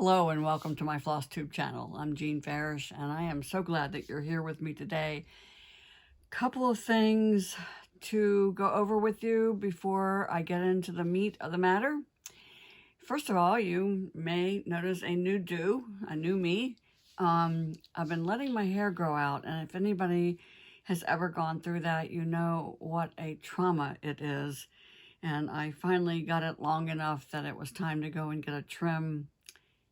Hello and welcome to my FlossTube channel. I'm Jean Farish and I am so glad that you're here with me today. Couple of things to go over with you before I get into the meat of the matter. First of all, you may notice a new me. I've been letting my hair grow out, and if anybody has ever gone through that, you know what a trauma it is. And I finally got it long enough that it was time to go and get a trim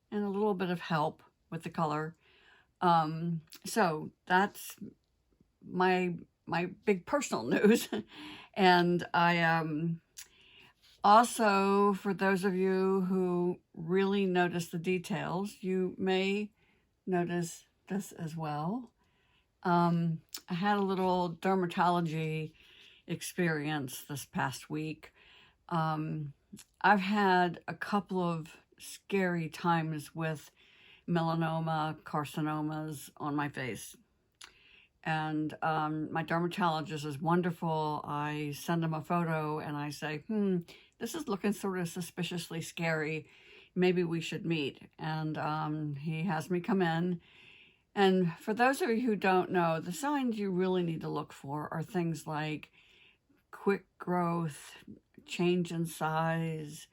and a little bit of help with the color. So that's my big personal news. And I also, for those of you who really notice the details, you may notice this as well. I had a little dermatology experience this past week. I've had a couple of scary times with melanoma, carcinomas on my face. And my dermatologist is wonderful. I send him a photo and I say, this is looking sort of suspiciously scary. Maybe we should meet. And he has me come in. And for those of you who don't know, the signs you really need to look for are things like quick growth, change in size,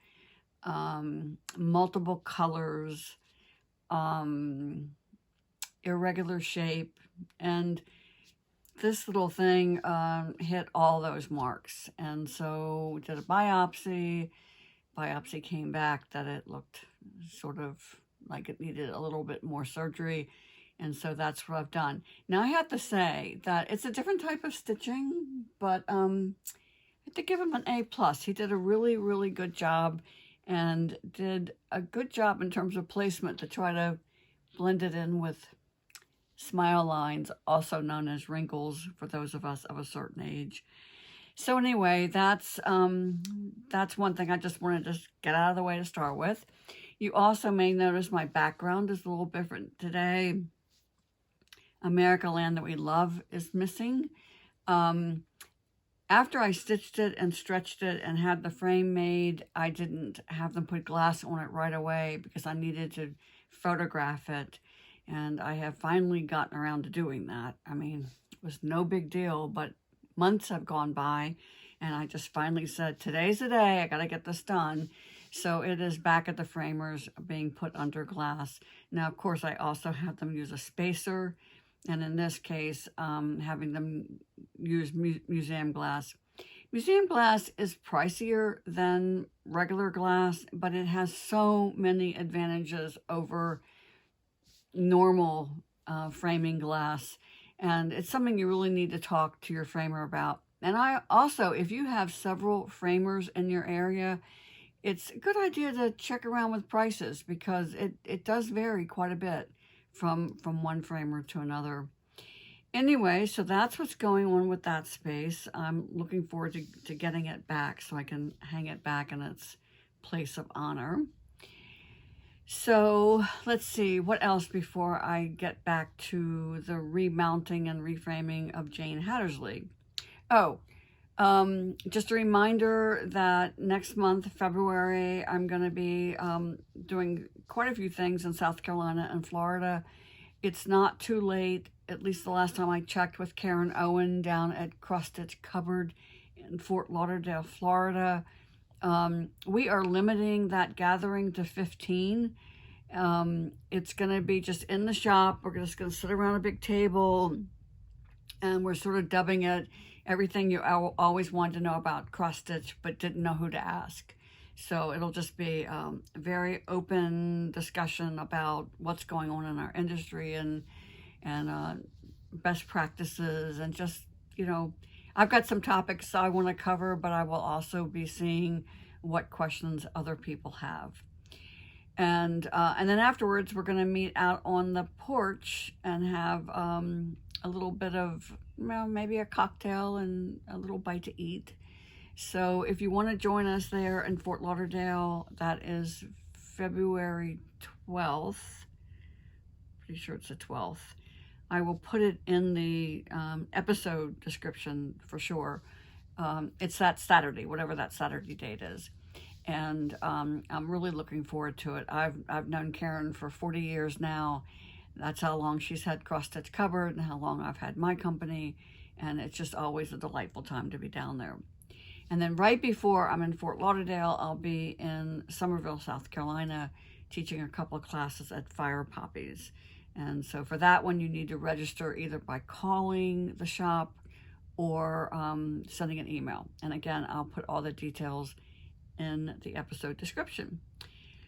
multiple colors, irregular shape, and this little thing hit all those marks. And so did a biopsy. Biopsy came back that it looked sort of like it needed a little bit more surgery. And so that's what I've done. Now I have to say that it's a different type of stitching, but I have to give him an A+. He did a really, really good job and did a good job in terms of placement to try to blend it in with smile lines, also known as wrinkles for those of us of a certain age. So anyway, that's one thing I just wanted to get out of the way to start with. You also may notice my background is a little different today. America Land That We Love is missing. After I stitched it and stretched it and had the frame made, I didn't have them put glass on it right away because I needed to photograph it. And I have finally gotten around to doing that. I mean, it was no big deal, but months have gone by and I just finally said, today's the day, I gotta get this done. So it is back at the framers being put under glass. Now, of course, I also have them use a spacer. And in this case, having them use museum glass. Museum glass is pricier than regular glass, but it has so many advantages over normal framing glass. And it's something you really need to talk to your framer about. And I also, if you have several framers in your area, it's a good idea to check around with prices because it does vary quite a bit from one framer to another. Anyway, so that's what's going on with that space. I'm looking forward to getting it back so I can hang it back in its place of honor. So let's see, what else before I get back to the remounting and reframing of Jane Hattersley. Oh, just a reminder that next month, February, I'm going to be doing quite a few things in South Carolina and Florida. It's not too late, at least the last time I checked with Karen Owen down at Cross Stitch Cupboard in Fort Lauderdale, Florida. We are limiting that gathering to 15. It's going to be just in the shop. We're just going to sit around a big table and we're sort of dubbing it everything you always wanted to know about cross stitch but didn't know who to ask. So it'll just be a very open discussion about what's going on in our industry and best practices and just, you know, I've got some topics I want to cover, but I will also be seeing what questions other people have. And then afterwards, we're going to meet out on the porch and have a little bit of, well, maybe a cocktail and a little bite to eat. So if you want to join us there in Fort Lauderdale, that is February 12th. Pretty sure it's the 12th. I will put it in the episode description for sure. It's that Saturday, whatever that Saturday date is. and I'm really looking forward to it. I've known Karen for 40 years now. That's how long she's had Cross Stitch Cupboard and how long I've had my company, and it's just always a delightful time to be down there. And then right before I'm in Fort Lauderdale, I'll be in Summerville, South Carolina, teaching a couple of classes at Fire Poppies. And so for that one, you need to register either by calling the shop or sending an email. And again, I'll put all the details in the episode description.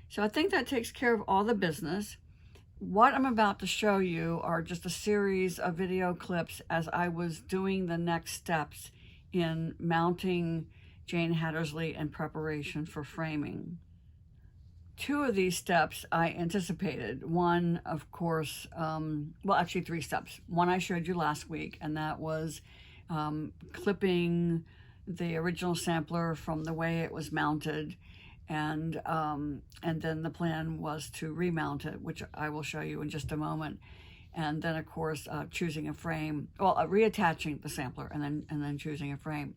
So I think that takes care of all the business. What I'm about to show you are just a series of video clips as I was doing the next steps in mounting Jane Hattersley in preparation for framing. Two of these steps I anticipated. One, of course, well, actually 3 steps. One I showed you last week, and that was clipping the original sampler from the way it was mounted, and then the plan was to remount it, which I will show you in just a moment. And then, of course, choosing a frame, well, reattaching the sampler and then choosing a frame.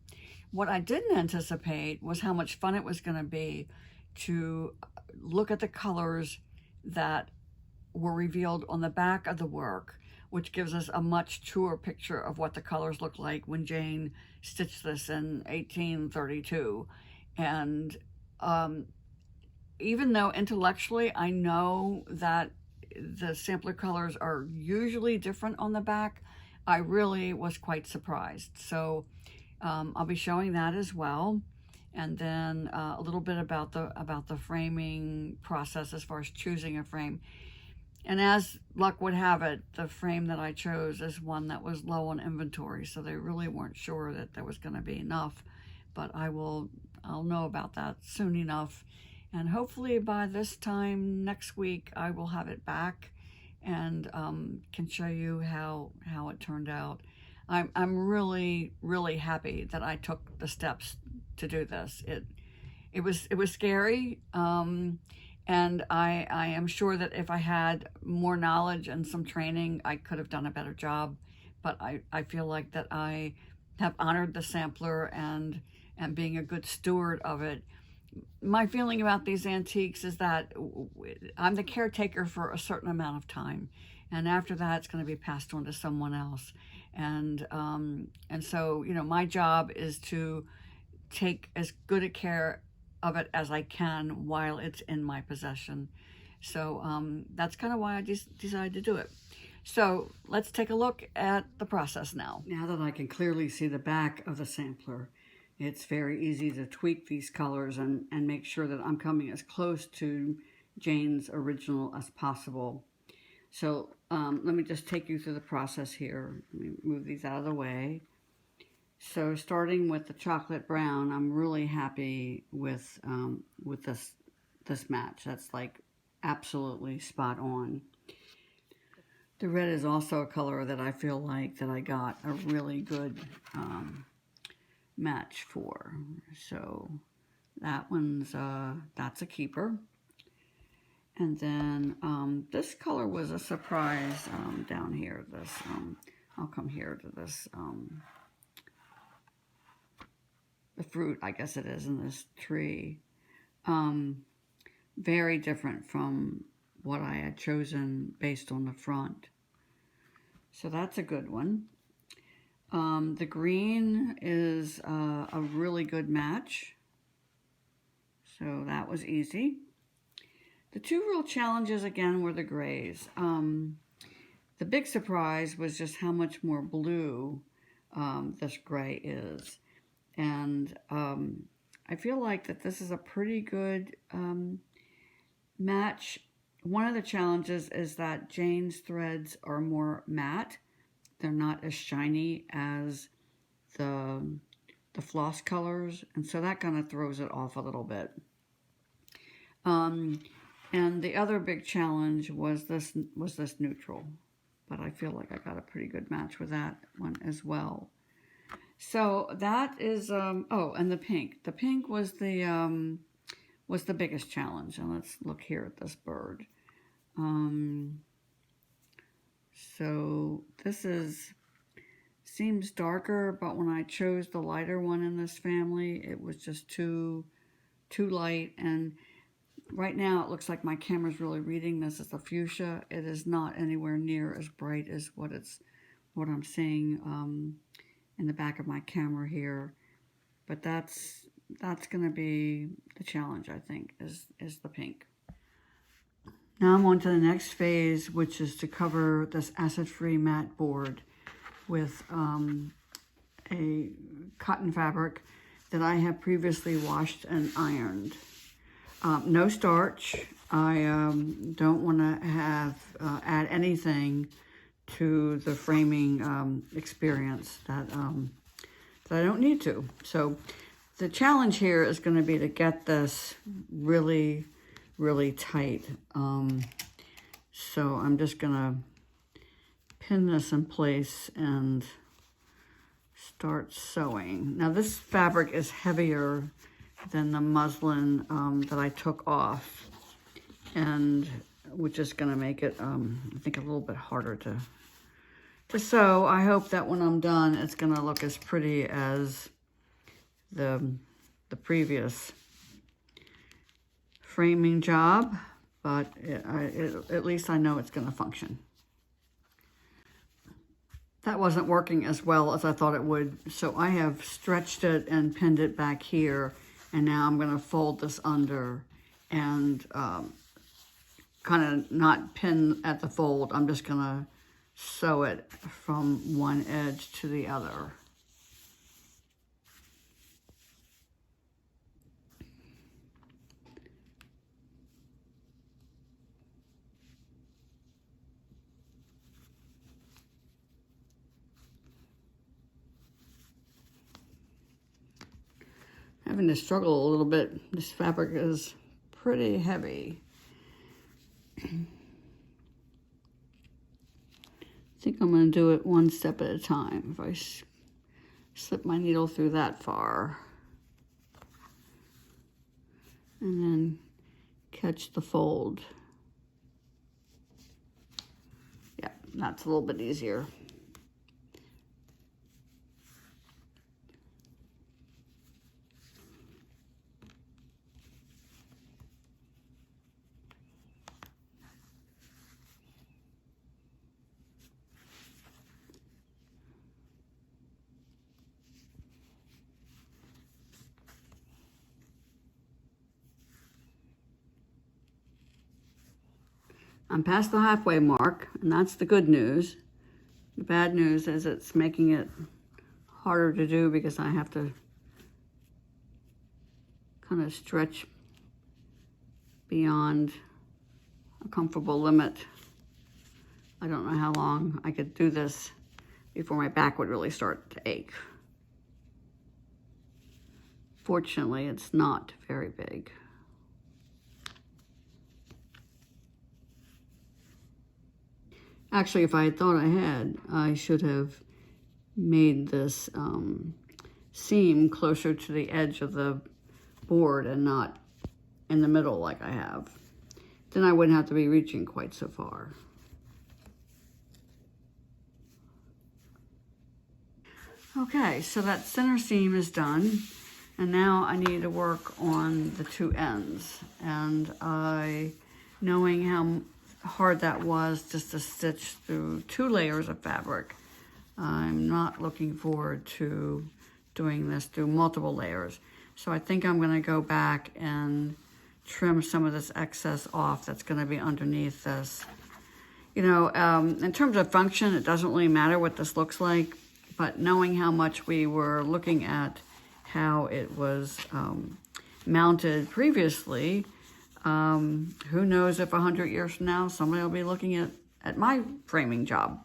What I didn't anticipate was how much fun it was going to be to look at the colors that were revealed on the back of the work, which gives us a much truer picture of what the colors look like when Jane stitched this in 1832. And even though intellectually I know that the sampler colors are usually different on the back, I really was quite surprised. So I'll be showing that as well, and then a little bit about the framing process as far as choosing a frame. And as luck would have it, the frame that I chose is one that was low on inventory, so they really weren't sure that there was going to be enough. But I'll know about that soon enough, and hopefully by this time next week I will have it back and can show you how it turned out. I'm really, really happy that I took the steps to do this. It was scary, and I am sure that if I had more knowledge and some training, I could have done a better job. But I feel like that I have honored the sampler and being a good steward of it. My feeling about these antiques is that I'm the caretaker for a certain amount of time, and after that it's going to be passed on to someone else. And so, you know, my job is to take as good a care of it as I can while it's in my possession. So that's kind of why I just decided to do it. So let's take a look at the process now. Now that I can clearly see the back of the sampler, it's very easy to tweak these colors and make sure that I'm coming as close to Jane's original as possible. So let me just take you through the process here. Let me move these out of the way. So starting with the chocolate brown, I'm really happy with this match. That's like absolutely spot on. The red is also a color that I feel like that I got a really good match for. So that one's that's a keeper. And then this color was a surprise down here. This I'll come here to this the fruit, I guess it is, in this tree. Very different from what I had chosen based on the front. So that's a good one. The green is a really good match. So that was easy. The two real challenges again were the grays. The big surprise was just how much more blue this gray is. And I feel like that this is a pretty good match. One of the challenges is that Jane's threads are more matte. They're not as shiny as the floss colors, and so that kind of throws it off a little bit. And the other big challenge was this neutral, but I feel like I got a pretty good match with that one as well. So that is oh, and the pink. The pink was the biggest challenge. And let's look here at this bird. So this seems darker, but when I chose the lighter one in this family, it was just too too light, and right now it looks like my camera's really reading this as a fuchsia. It is not anywhere near as bright as what I'm seeing in the back of my camera here. But that's going to be the challenge, I think, is the pink. Now I'm on to the next phase, which is to cover this acid-free matte board with a cotton fabric that I have previously washed and ironed. No starch. I don't want to have add anything to the framing experience that I don't need to. So the challenge here is going to be to get this really, really tight. So I'm just going to pin this in place and start sewing. Now this fabric is heavier than the muslin that I took off, and which is going to make it, I think, a little bit harder to sew. I hope that when I'm done, it's going to look as pretty as the previous framing job, but at least I know it's going to function. That wasn't working as well as I thought it would, so I have stretched it and pinned it back here, and now I'm going to fold this under and kind of not pin at the fold. I'm just going to sew it from one edge to the other. Having to struggle a little bit. This fabric is pretty heavy. I think I'm going to do it one step at a time. If I slip my needle through that far, and then catch the fold. Yeah, that's a little bit easier. I'm past the halfway mark, and that's the good news. The bad news is it's making it harder to do because I have to kind of stretch beyond a comfortable limit. I don't know how long I could do this before my back would really start to ache. Fortunately, it's not very big. Actually, if I had thought ahead, I should have made this seam closer to the edge of the board and not in the middle like I have. Then I wouldn't have to be reaching quite so far. Okay, so that center seam is done, and now I need to work on the two ends. And knowing how hard that was just to stitch through 2 layers of fabric, I'm not looking forward to doing this through multiple layers. So I think I'm going to go back and trim some of this excess off that's going to be underneath this. You know, in terms of function, it doesn't really matter what this looks like, but knowing how much we were looking at how it was mounted previously, who knows if 100 years from now somebody will be looking at my framing job.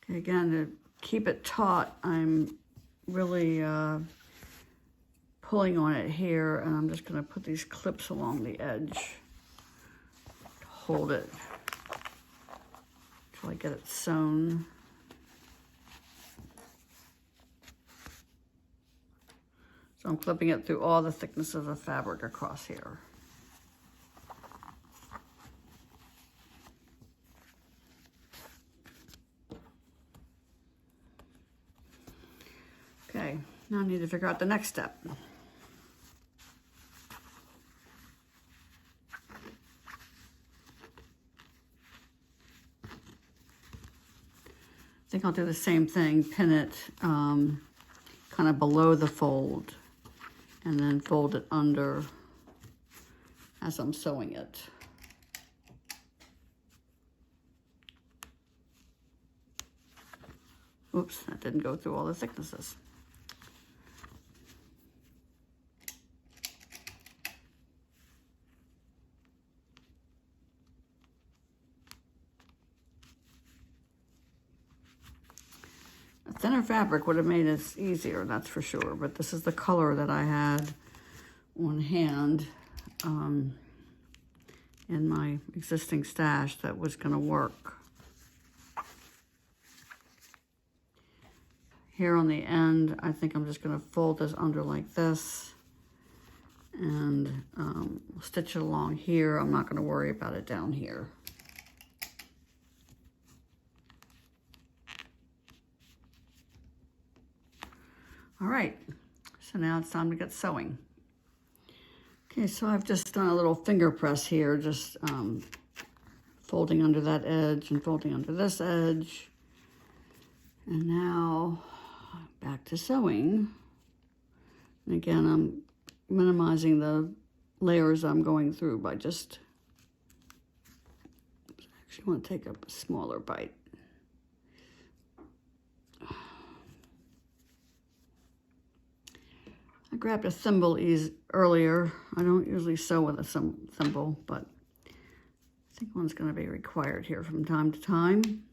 Okay, again, to keep it taut, I'm really pulling on it here, and I'm just going to put these clips along the edge to hold it until I get it sewn. So I'm clipping it through all the thickness of the fabric across here. Okay, now I need to figure out the next step. I think I'll do the same thing, pin it kind of below the fold, and then fold it under as I'm sewing it. Oops, that didn't go through all the thicknesses. A thinner fabric would have made it easier, that's for sure, but this is the color that I had on hand in my existing stash that was going to work. Here on the end, I think I'm just going to fold this under like this and stitch it along here. I'm not going to worry about it down here. All right, so now it's time to get sewing. Okay, so I've just done a little finger press here, just folding under that edge and folding under this edge. And now back to sewing. And again, I'm minimizing the layers I'm going through by just, actually want to take a smaller bite. I grabbed a thimble earlier. I don't usually sew with a thimble, but I think one's going to be required here from time to time.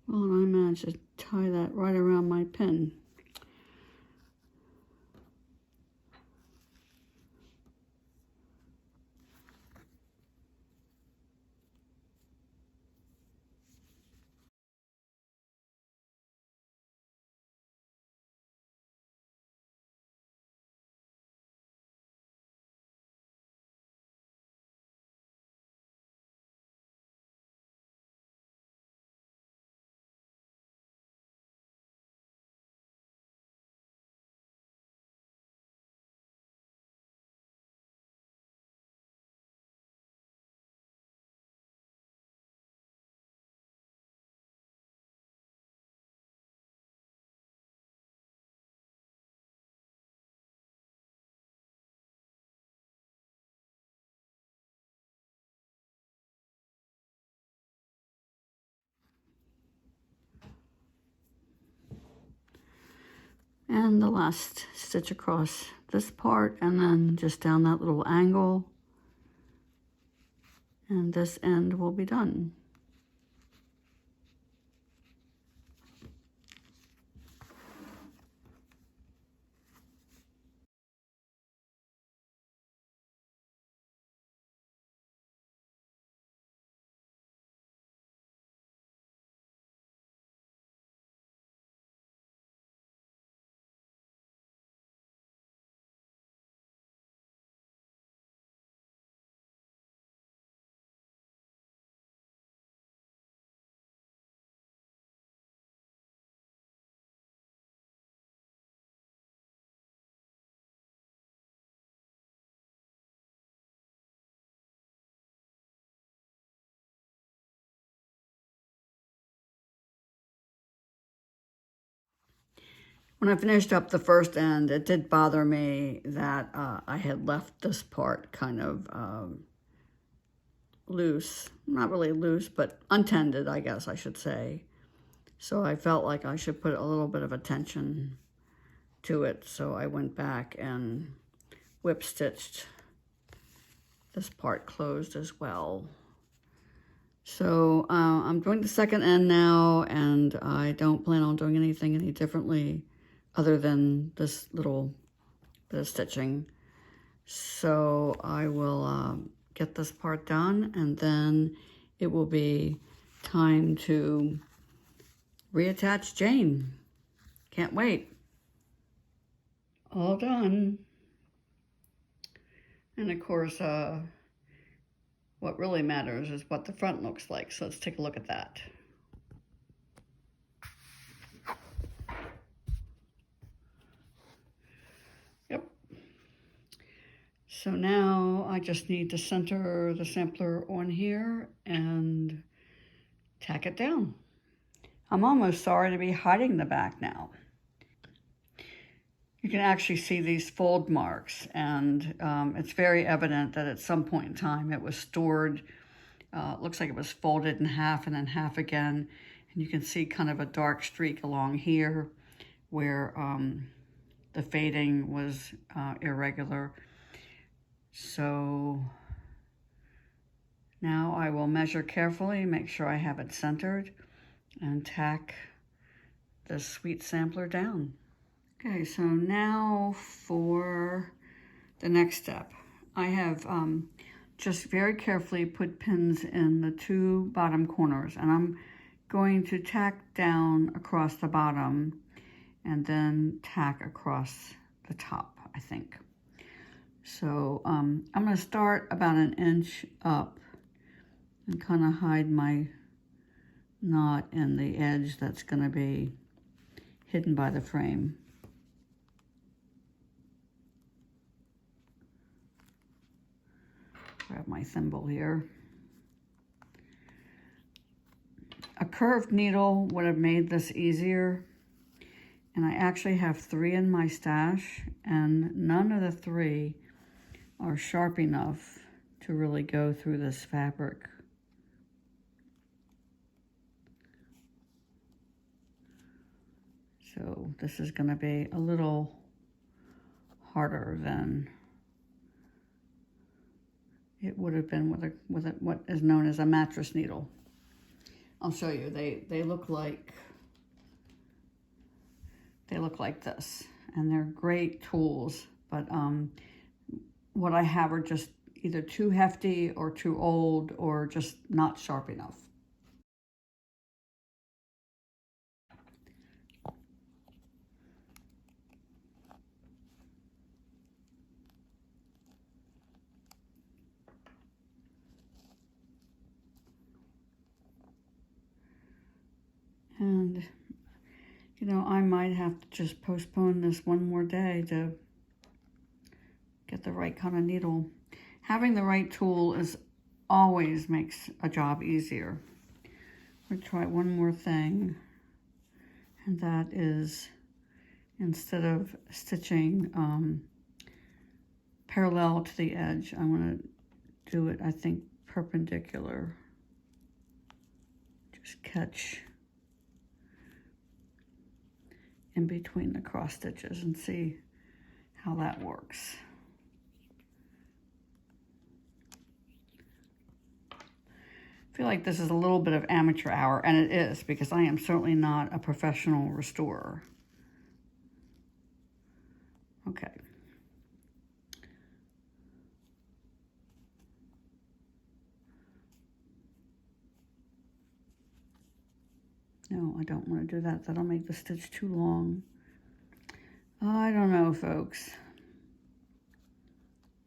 Well, and I managed to tie that right around my pin. And the last stitch across this part, and then just down that little angle, and this end will be done. When I finished up the first end, it did bother me that I had left this part kind of loose. Not really loose, but untended, I guess I should say. So I felt like I should put a little bit of attention to it. So I went back and whip stitched this part closed as well. So I'm doing the second end now, and I don't plan on doing anything any differently other than this little bit of stitching. So I will get this part done, and then it will be time to reattach Jane. Can't wait. All done. And of course, what really matters is what the front looks like. So let's take a look at that. Yep. So now I just need to center the sampler on here and tack it down. I'm almost sorry to be hiding the back now. You can actually see these fold marks, and it's very evident that at some point in time it was stored. Looks like it was folded in half and then half again. And you can see kind of a dark streak along here where the fading was irregular. So now I will measure carefully, make sure I have it centered, and tack the sweet sampler down. Okay, so now for the next step. I have just very carefully put pins in the two bottom corners, and I'm going to tack down across the bottom and then tack across the top, I think. So I'm going to start about an inch up and kind of hide my knot in the edge that's going to be hidden by the frame. Grab my thimble here. A curved needle would have made this easier, and I actually have 3 in my stash, and none of the 3 are sharp enough to really go through this fabric. So this is going to be a little harder than it would have been with what is known as a mattress needle. I'll show you. They look like this, and they're great tools. But what I have are just either too hefty or too old or just not sharp enough. And, you know, I might have to just postpone this one more day to get the right kind of needle. Having the right tool always makes a job easier. We'll try one more thing, and that is, instead of stitching parallel to the edge, I'm going to do it, I think, perpendicular. Just catch in between the cross stitches and see how that works. I feel like this is a little bit of amateur hour, and it is, because I am certainly not a professional restorer. Okay. No, I don't want to do that. That'll make the stitch too long. I don't know, folks.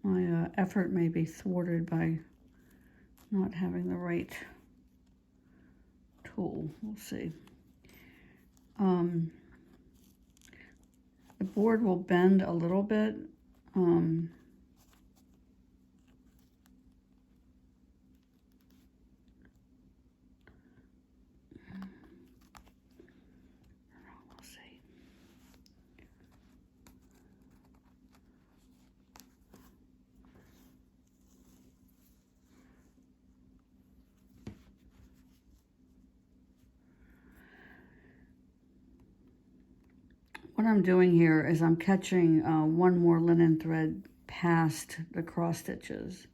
My effort may be thwarted by not having the right tool. We'll see. The board will bend a little bit. What I'm doing here is I'm catching one more linen thread past the cross stitches.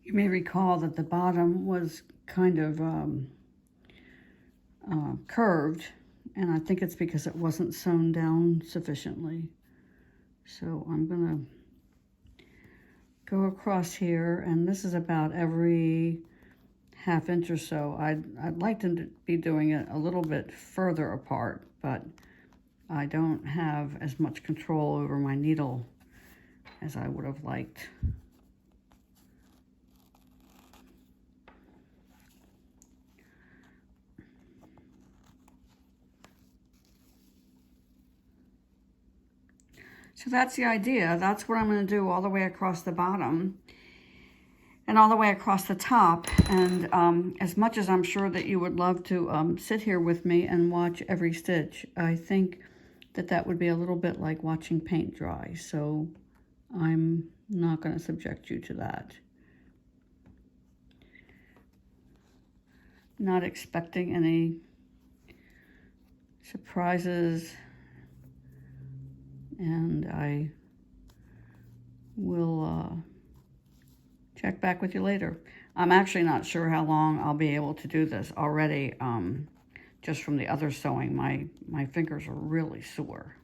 You may recall that the bottom was kind of curved, and I think it's because it wasn't sewn down sufficiently. So I'm gonna go across here, and this is about every ½ inch or so. I'd like to be doing it a little bit further apart, but I don't have as much control over my needle as I would have liked. So that's the idea. That's what I'm going to do all the way across the bottom and all the way across the top. And as much as I'm sure that you would love to sit here with me and watch every stitch, I think that that would be a little bit like watching paint dry. So I'm not going to subject you to that. Not expecting any surprises, and I will check back with you later. I'm actually not sure how long I'll be able to do this already. Just from the other sewing, my fingers are really sore,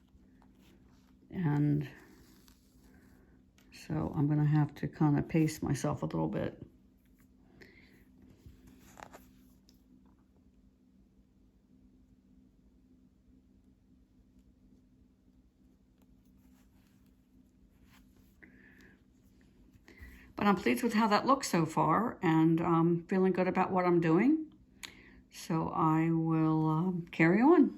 and so I'm gonna have to kind of pace myself a little bit. But I'm pleased with how that looks so far, and feeling good about what I'm doing. So I will carry on.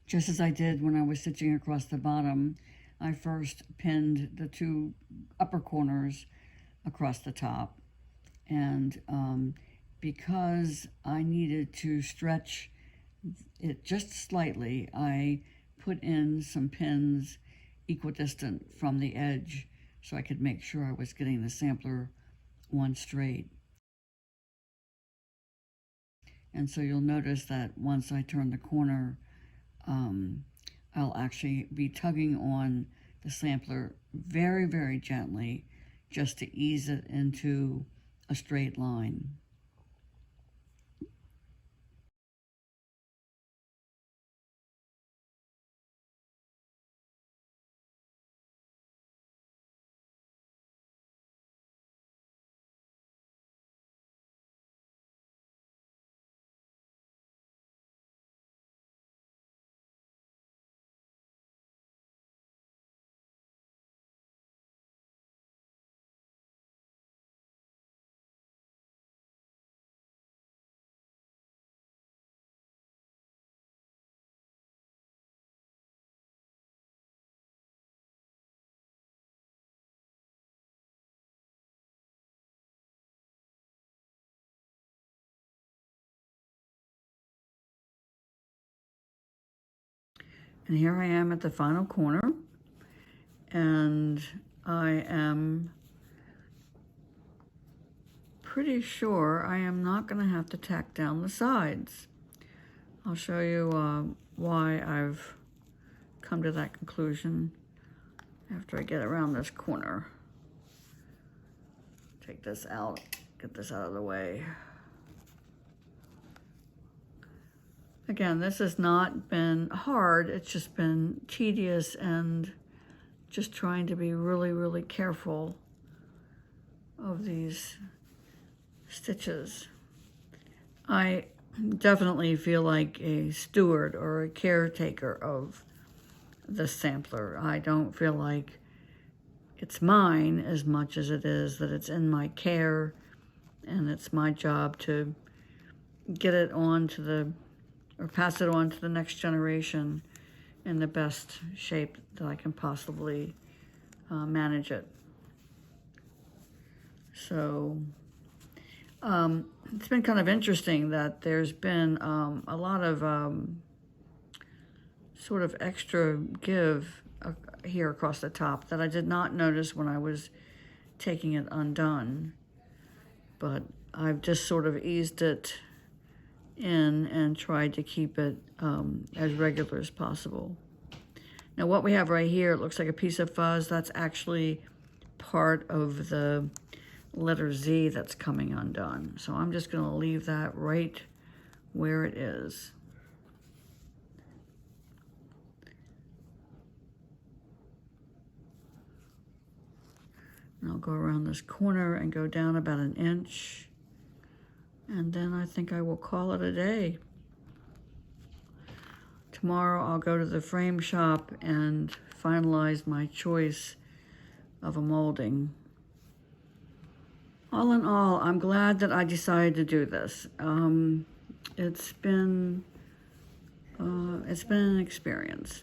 Just as I did when I was stitching across the bottom, I first pinned the two upper corners across the top. And because I needed to stretch it just slightly, I put in some pins equidistant from the edge so I could make sure I was getting the sampler on straight. And so you'll notice that once I turn the corner, I'll actually be tugging on the sampler very, very gently just to ease it into a straight line. And here I am at the final corner, and I am pretty sure I am not going to have to tack down the sides. I'll show you why I've come to that conclusion after I get around this corner. Take this out, get this out of the way. Again, this has not been hard, it's just been tedious and just trying to be really, really careful of these stitches. I definitely feel like a steward or a caretaker of the sampler. I don't feel like it's mine as much as it is that it's in my care, and it's my job to get it on to the, or pass it on to the next generation in the best shape that I can possibly manage it. So it's been kind of interesting that there's been a lot of sort of extra give here across the top that I did not notice when I was taking it undone, but I've just sort of eased it in and tried to keep it as regular as possible. Now what we have right here, it looks like a piece of fuzz. That's actually part of the letter Z that's coming undone. So I'm just going to leave that right where it is. And I'll go around this corner and go down about an inch. And then I think I will call it a day. Tomorrow I'll go to the frame shop and finalize my choice of a molding. All in all, I'm glad that I decided to do this. It's been an experience.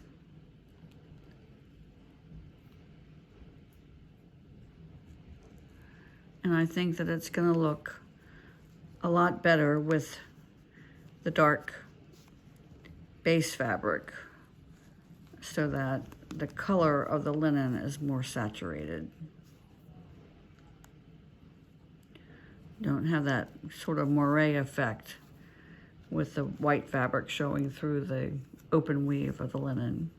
And I think that it's going to look a lot better with the dark base fabric so that the color of the linen is more saturated. Don't have that sort of moire effect with the white fabric showing through the open weave of the linen.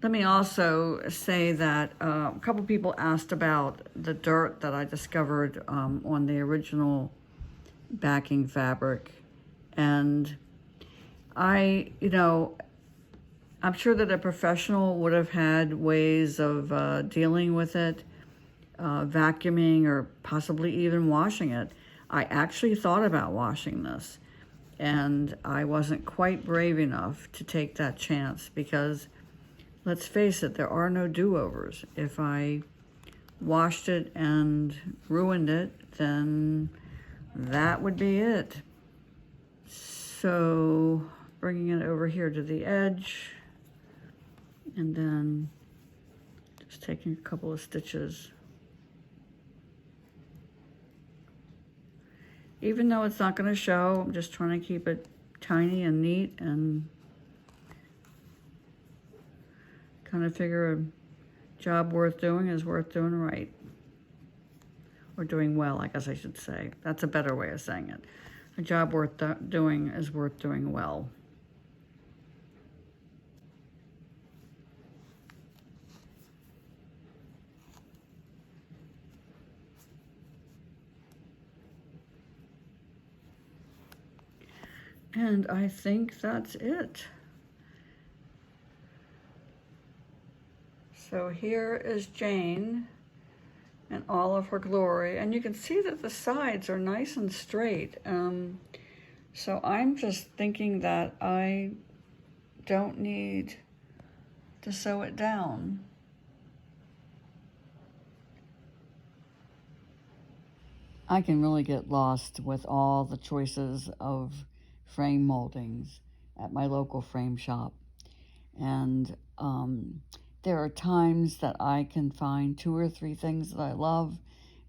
Let me also say that a couple people asked about the dirt that I discovered on the original backing fabric. And I'm sure that a professional would have had ways of dealing with it, vacuuming or possibly even washing it. I actually thought about washing this, and I wasn't quite brave enough to take that chance because, let's face it, there are no do-overs. If I washed it and ruined it, then that would be it. So bringing it over here to the edge, and then just taking a couple of stitches Even though it's not going to show, I'm just trying to keep it tiny and neat and kind of figure a job worth doing is worth doing right. Or doing well, I guess I should say. That's a better way of saying it. A job worth doing is worth doing well. And I think that's it. So here is Jane in all of her glory. And you can see that the sides are nice and straight. So I'm just thinking that I don't need to sew it down. I can really get lost with all the choices of frame moldings at my local frame shop. And there are times that I can find 2 or 3 things that I love,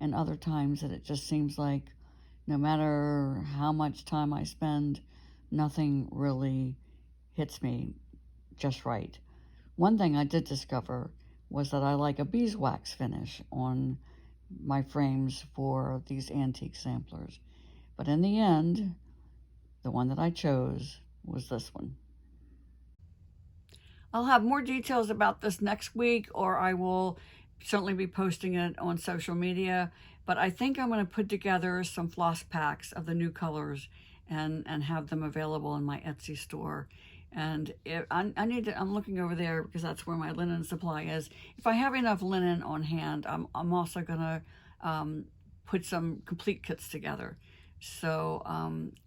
and other times that it just seems like no matter how much time I spend, nothing really hits me just right. One thing I did discover was that I like a beeswax finish on my frames for these antique samplers. But in the end, the one that I chose was this one. I'll have more details about this next week, or I will certainly be posting it on social media. But I think I'm going to put together some floss packs of the new colors and have them available in my Etsy store. And I'm looking over there because that's where my linen supply is. If I have enough linen on hand, I'm also going to put some complete kits together. So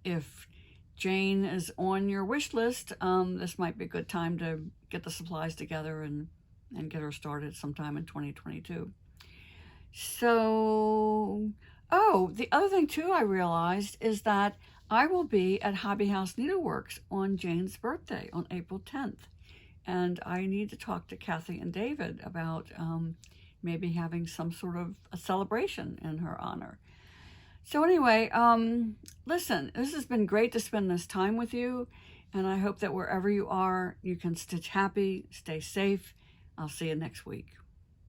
if Jane is on your wish list, this might be a good time to get the supplies together and get her started sometime in 2022. So, oh, the other thing too I realized is that I will be at Hobby House Needleworks on Jane's birthday on April 10th. And I need to talk to Kathy and David about maybe having some sort of a celebration in her honor. So anyway, listen, this has been great to spend this time with you. And I hope that wherever you are, you can stitch happy, stay safe. I'll see you next week.